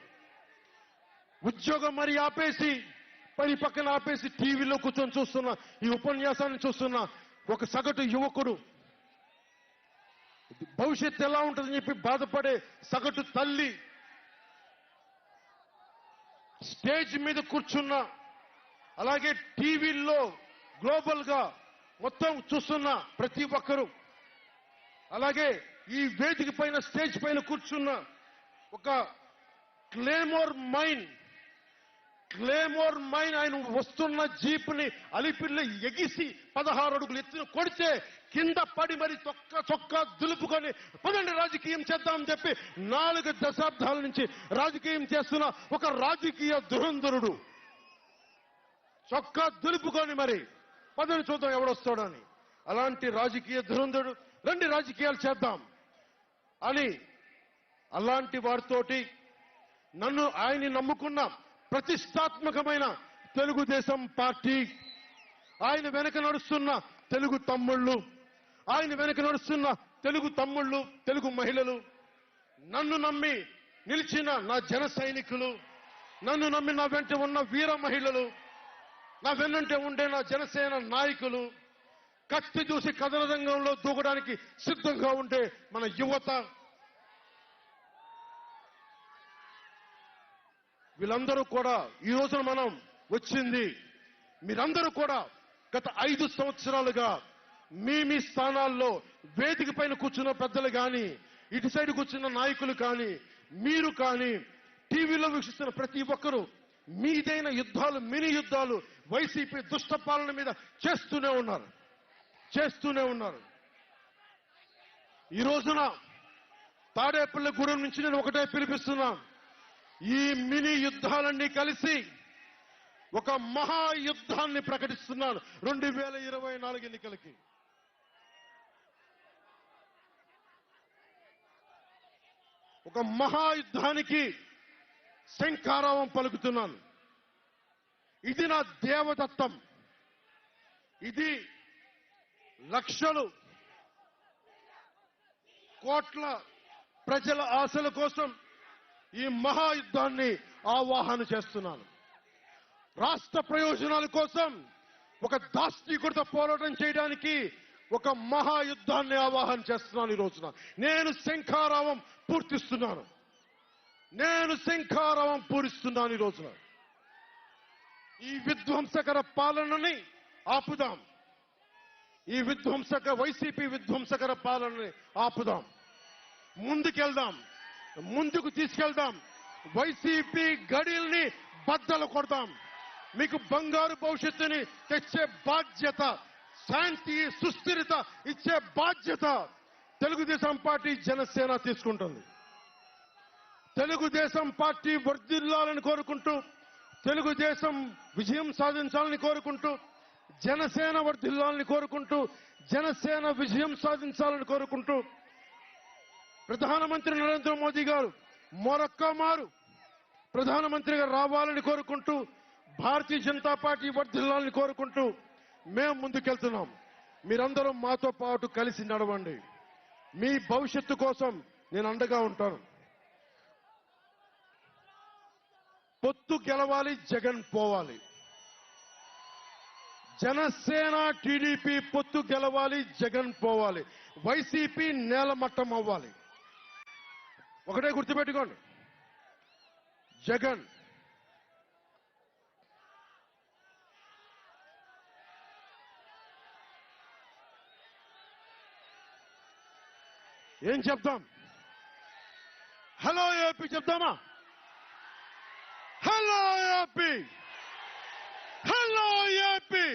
ఉద్యోగం మరి ఆపేసి, పని పక్కన ఆపేసి టీవీలో కూర్చొని చూస్తున్న ఈ ఉపన్యాసాన్ని చూస్తున్న ఒక సగటు యువకుడు, భవిష్యత్తు ఎలా ఉంటుందని చెప్పి బాధపడే సగటు తల్లి, స్టేజ్ మీద కూర్చున్న, అలాగే టీవీల్లో గ్లోబల్ గా మొత్తం చూస్తున్న ప్రతి ఒక్కరూ, అలాగే ఈ వేదిక పైన, స్టేజ్ పైన కూర్చున్న ఒక క్లేమోర్ మైన్ ఆయన వస్తున్న జీపుని అలిపిరిలో ఎగిసి 16 అడుగులు ఎత్తున కొడితే కింద పడి మరి చొక్కా దులుపుకొని పదండి రాజకీయం చేద్దామని చెప్పి 4 దశాబ్దాల నుంచి రాజకీయం చేస్తున్న ఒక రాజకీయ దురంధరుడు చొక్కా దులుపుకొని మరి పదని చూద్దాం ఎవడొస్తాడని. అలాంటి రాజకీయ దురంధరుడు రండి రాజకీయాలు చేద్దాం అని అలాంటి వారితోటి ఆయన్ని నమ్ముకున్న ప్రతిష్టాత్మకమైన తెలుగుదేశం పార్టీ, ఆయన వెనక నడుస్తున్న తెలుగు తమ్ముళ్ళు, తెలుగు మహిళలు, నన్ను నమ్మి నిలిచిన నా జన సైనికులు, నన్ను నమ్మి నా వెంట ఉన్న వీర మహిళలు, నా వెన్నంటే ఉండే నా జనసేన నాయకులు, కత్తి చూసి కథన రంగంలో దూకడానికి సిద్ధంగా ఉండే మన యువత, వీళ్ళందరూ కూడా ఈ రోజున మనం వచ్చింది, మీరందరూ కూడా గత 5 సంవత్సరాలుగా మీ స్థానాల్లో వేదిక పైన కూర్చున్న పెద్దలు కానీ, ఇటు సైడ్ కూర్చున్న నాయకులు కానీ, మీరు కానీ, టీవీలో వీక్షిస్తున్న ప్రతి ఒక్కరూ మీదైన యుద్ధాలు, మినీ యుద్ధాలు వైసీపీ దుష్ట పాలన మీద చేస్తూనే ఉన్నారు. ఈ రోజున తాడేపల్లిగూడెం నుంచి నేను ఒకటే పిలిపిస్తున్నా, ఈ మినీ యుద్ధాలన్నీ కలిసి ఒక మహాయుద్ధాన్ని ప్రకటిస్తున్నాను 2024 ఎన్నికలకి. ఒక మహాయుద్ధానికి శంఖారావం పలుకుతున్నాను. ఇది నా దేవదత్తం. ఇది లక్షలు కోట్ల ప్రజల ఆశల కోసం ఈ మహాయుద్ధాన్ని ఆవాహన చేస్తున్నాను. రాష్ట్ర ప్రయోజనాల కోసం ఒక దాష్టీకుడితో పోరాటం చేయడానికి ఒక మహాయుద్ధాన్ని ఆవాహన చేస్తున్నాను. ఈ రోజున నేను శంఖారావం పూరిస్తున్నాను. ఈ రోజున ఈ విధ్వంసకర పాలనని ఆపుదాం. ఈ వైసీపీ విధ్వంసకర పాలనని ఆపుదాం. ముందుకు తీసుకెళ్దాం. వైసీపీ గడిల్ని బద్దలు కొడదాం. మీకు బంగారు భవిష్యత్తుని తెచ్చే బాధ్యత, శాంతి, సుస్థిరత ఇచ్చే బాధ్యత తెలుగుదేశం పార్టీ, జనసేన తీసుకుంటుంది. తెలుగుదేశం పార్టీ వర్ధిల్లాలని కోరుకుంటూ, తెలుగుదేశం విజయం సాధించాలని కోరుకుంటూ, జనసేన వర్ధిల్లాలని కోరుకుంటూ, జనసేన విజయం సాధించాలని కోరుకుంటూ, ప్రధానమంత్రి నరేంద్ర మోదీ గారు మరొక్క మారు ప్రధానమంత్రిగా రావాలని కోరుకుంటూ భారతీయ జనతా పార్టీ వర్ధిల్లాలని కోరుకుంటూ మేము ముందుకెళ్తున్నాం. మీరందరూ మాతో పాటు కలిసి నడవండి. మీ భవిష్యత్తు కోసం నేను అండగా ఉంటాను. పొత్తు గెలవాలి, జగన్ పోవాలి. జనసేన టీడీపీ పొత్తు గెలవాలి, జగన్ పోవాలి. వైసీపీ నేలమట్టం అవ్వాలి. ఒకటే గుర్తుపెట్టుకోండి, జగన్ ఏం చెప్తాం? హలో ఏపీ చెప్తామా? Hello AP, hello AP.